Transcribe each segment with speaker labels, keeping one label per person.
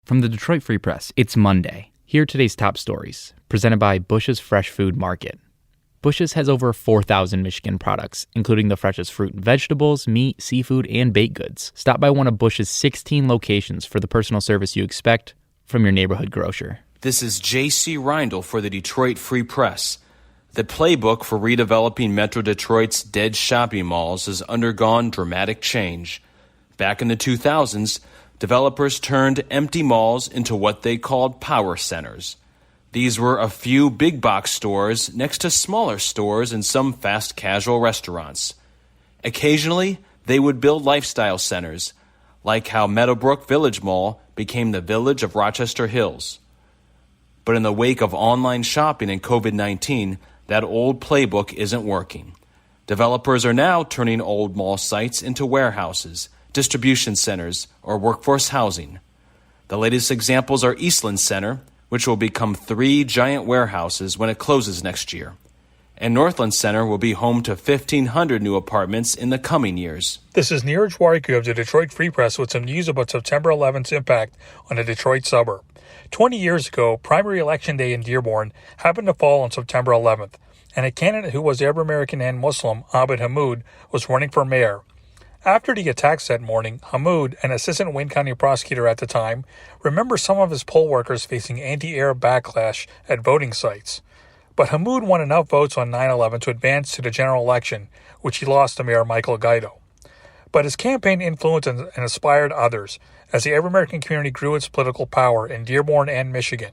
Speaker 1: From the Detroit Free Press, it's Monday. Here are today's top stories, presented by Bush's Fresh Food Market. Bush's has over 4,000 Michigan products, including the freshest fruit and vegetables, meat, seafood, and baked goods. Stop by one of Bush's 16 locations for the personal service you expect from your neighborhood grocer.
Speaker 2: This is J.C. Reindl for the Detroit Free Press. The playbook for redeveloping Metro Detroit's dead shopping malls has undergone dramatic change. Back in the 2000s, developers turned empty malls into what they called power centers. These were a few big box stores next to smaller stores and some fast casual restaurants. Occasionally, they would build lifestyle centers, like how Meadowbrook Village Mall became the Village of Rochester Hills. But in the wake of online shopping and COVID-19, that old playbook isn't working. Developers are now turning old mall sites into warehouses, distribution centers, or workforce housing. The latest examples are Eastland Center, which will become 3 giant warehouses when it closes next year. And Northland Center will be home to 1,500 new apartments in the coming years.
Speaker 3: This is Neeraj Warikoo of the Detroit Free Press with some news about September 11th's impact on a Detroit suburb. 20 years ago, primary election day in Dearborn happened to fall on September 11th, and a candidate who was Arab-American and Muslim, Abed Hammoud, was running for mayor. After the attacks that morning, Hammoud, an assistant Wayne County prosecutor at the time, remembers some of his poll workers facing anti-Arab backlash at voting sites. But Hammoud won enough votes on 9/11 to advance to the general election, which he lost to Mayor Michael Guido. But his campaign influenced and inspired others as the Arab-American community grew its political power in Dearborn and Michigan.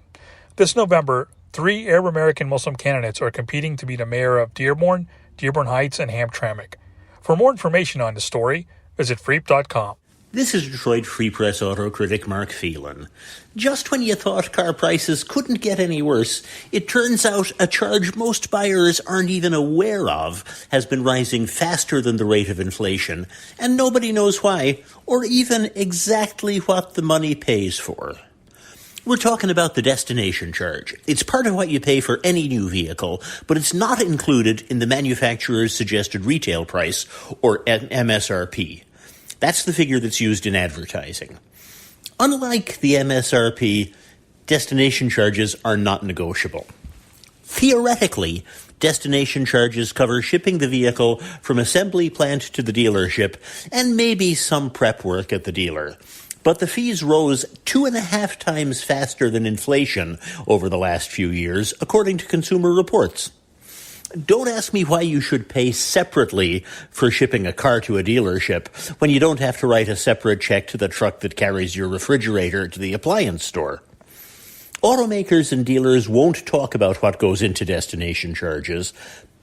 Speaker 3: This November, 3 Arab-American Muslim candidates are competing to be the mayor of Dearborn, Dearborn Heights, and Hamtramck. For more information on the story, visit freep.com.
Speaker 4: This is Detroit Free Press auto critic Mark Phelan. Just when you thought car prices couldn't get any worse, it turns out a charge most buyers aren't even aware of has been rising faster than the rate of inflation, and nobody knows why, or even exactly what the money pays for. We're talking about the destination charge. It's part of what you pay for any new vehicle, but it's not included in the manufacturer's suggested retail price, or MSRP. That's the figure that's used in advertising. Unlike the MSRP, destination charges are not negotiable. Theoretically, destination charges cover shipping the vehicle from assembly plant to the dealership and maybe some prep work at the dealer. But the fees rose 2.5 times faster than inflation over the last few years, according to Consumer Reports. Don't ask me why you should pay separately for shipping a car to a dealership when you don't have to write a separate check to the truck that carries your refrigerator to the appliance store. Automakers and dealers won't talk about what goes into destination charges,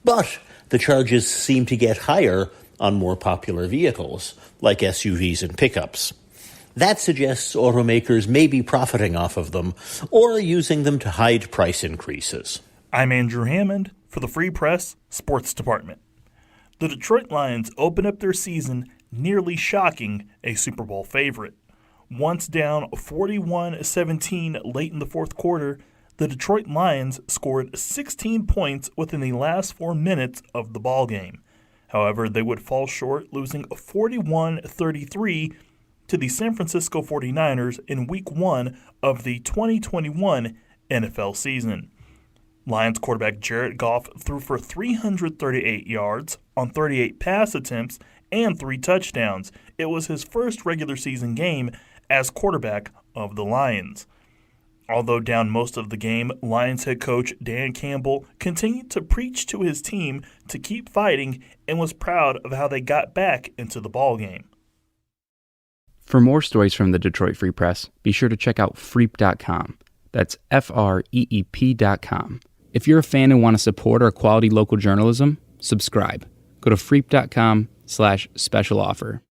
Speaker 4: but the charges seem to get higher on more popular vehicles, like SUVs and pickups. That suggests automakers may be profiting off of them or using them to hide price increases.
Speaker 5: I'm Andrew Hammond for the Free Press Sports Department. The Detroit Lions open up their season nearly shocking a Super Bowl favorite. Once down 41-17 late in the fourth quarter, the Detroit Lions scored 16 points within the last 4 minutes of the ballgame. However, they would fall short, losing 41-33 to the San Francisco 49ers in Week 1 of the 2021 NFL season. Lions quarterback Jared Goff threw for 338 yards on 38 pass attempts and 3 touchdowns. It was his first regular season game as quarterback of the Lions. Although down most of the game, Lions head coach Dan Campbell continued to preach to his team to keep fighting and was proud of how they got back into the ballgame.
Speaker 1: For more stories from the Detroit Free Press, be sure to check out freep.com. That's FREEP.com. If you're a fan and want to support our quality local journalism, subscribe. Go to freep.com/special offer.